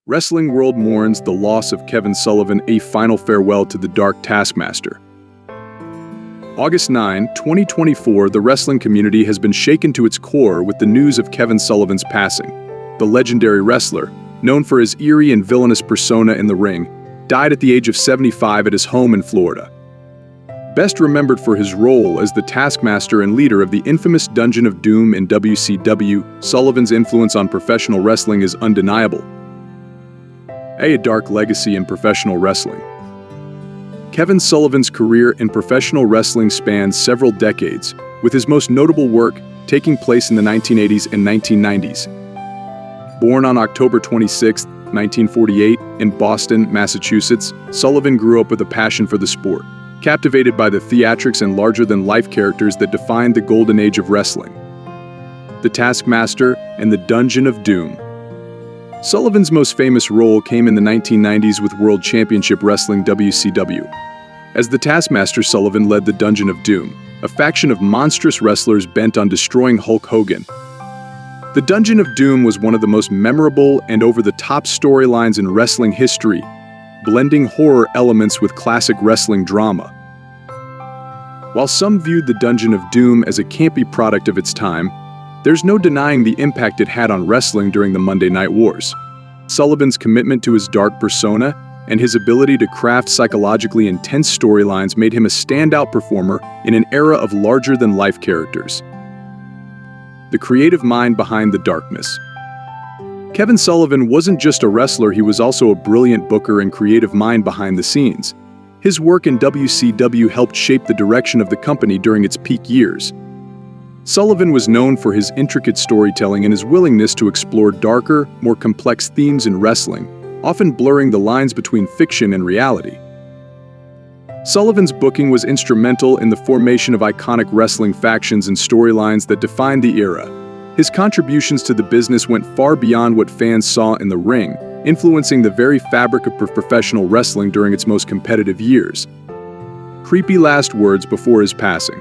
Wrestling world mourns the loss of Kevin Sullivan, a final farewell to the dark Taskmaster. August 9, 2024, the wrestling community has been shaken to its core with the news of Kevin Sullivan's passing. The legendary wrestler, known for his eerie and villainous persona in the ring, died at the age of 75 at his home in Florida. Best remembered for his role as the Taskmaster and leader of the infamous Dungeon of Doom in WCW, Sullivan's influence on professional wrestling is undeniable. A dark legacy in professional wrestling. Kevin Sullivan's career in professional wrestling spans several decades, with his most notable work taking place in the 1980s and 1990s. Born on October 26, 1948, in Boston, Massachusetts, Sullivan grew up with a passion for the sport, captivated by the theatrics and larger-than-life characters that defined the golden age of wrestling. The Taskmaster and the Dungeon of Doom. Sullivan's most famous role came in the 1990s with World Championship Wrestling WCW. As the Taskmaster, Sullivan led the Dungeon of Doom, a faction of monstrous wrestlers bent on destroying Hulk Hogan. The Dungeon of Doom was one of the most memorable and over-the-top storylines in wrestling history, blending horror elements with classic wrestling drama. While some viewed the Dungeon of Doom as a campy product of its time, there's no denying the impact it had on wrestling during the Monday Night Wars. Sullivan's commitment to his dark persona and his ability to craft psychologically intense storylines made him a standout performer in an era of larger-than-life characters. The creative mind behind the darkness. Kevin Sullivan wasn't just a wrestler, he was also a brilliant booker and creative mind behind the scenes. His work in WCW helped shape the direction of the company during its peak years. Sullivan was known for his intricate storytelling and his willingness to explore darker, more complex themes in wrestling, often blurring the lines between fiction and reality. Sullivan's booking was instrumental in the formation of iconic wrestling factions and storylines that defined the era. His contributions to the business went far beyond what fans saw in the ring, influencing the very fabric of professional wrestling during its most competitive years. Creepy last words before his passing.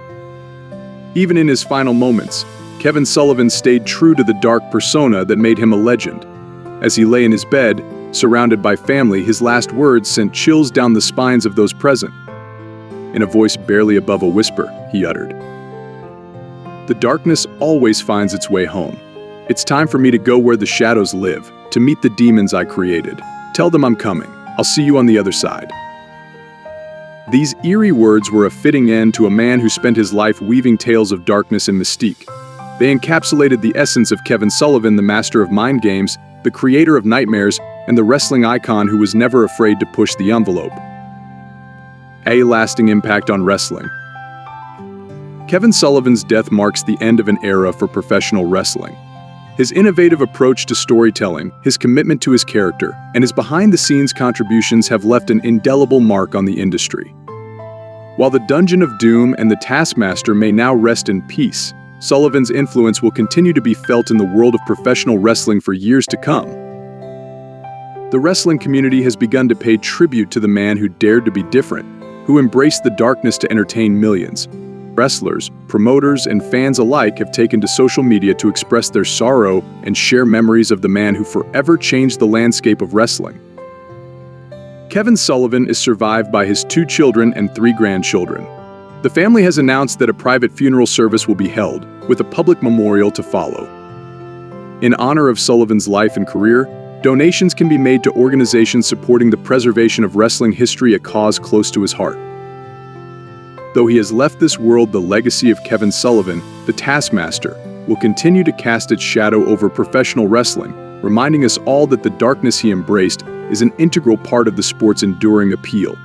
Even in his final moments, Kevin Sullivan stayed true to the dark persona that made him a legend. As he lay in his bed, surrounded by family, his last words sent chills down the spines of those present. In a voice barely above a whisper, he uttered, "The darkness always finds its way home. It's time for me to go where the shadows live, to meet the demons I created. Tell them I'm coming. I'll see you on the other side." These eerie words were a fitting end to a man who spent his life weaving tales of darkness and mystique. They encapsulated the essence of Kevin Sullivan, the master of mind games, the creator of nightmares, and the wrestling icon who was never afraid to push the envelope. A lasting impact on wrestling. Kevin Sullivan's death marks the end of an era for professional wrestling. His innovative approach to storytelling, his commitment to his character, and his behind-the-scenes contributions have left an indelible mark on the industry. While the Dungeon of Doom and the Taskmaster may now rest in peace, Sullivan's influence will continue to be felt in the world of professional wrestling for years to come. The wrestling community has begun to pay tribute to the man who dared to be different, who embraced the darkness to entertain millions. Wrestlers, promoters, and fans alike have taken to social media to express their sorrow and share memories of the man who forever changed the landscape of wrestling. Kevin Sullivan is survived by his 2 children and 3 grandchildren. The family has announced that a private funeral service will be held, with a public memorial to follow. In honor of Sullivan's life and career, donations can be made to organizations supporting the preservation of wrestling history, a cause close to his heart. Though he has left this world, the legacy of Kevin Sullivan, the Taskmaster, will continue to cast its shadow over professional wrestling, reminding us all that the darkness he embraced is an integral part of the sport's enduring appeal.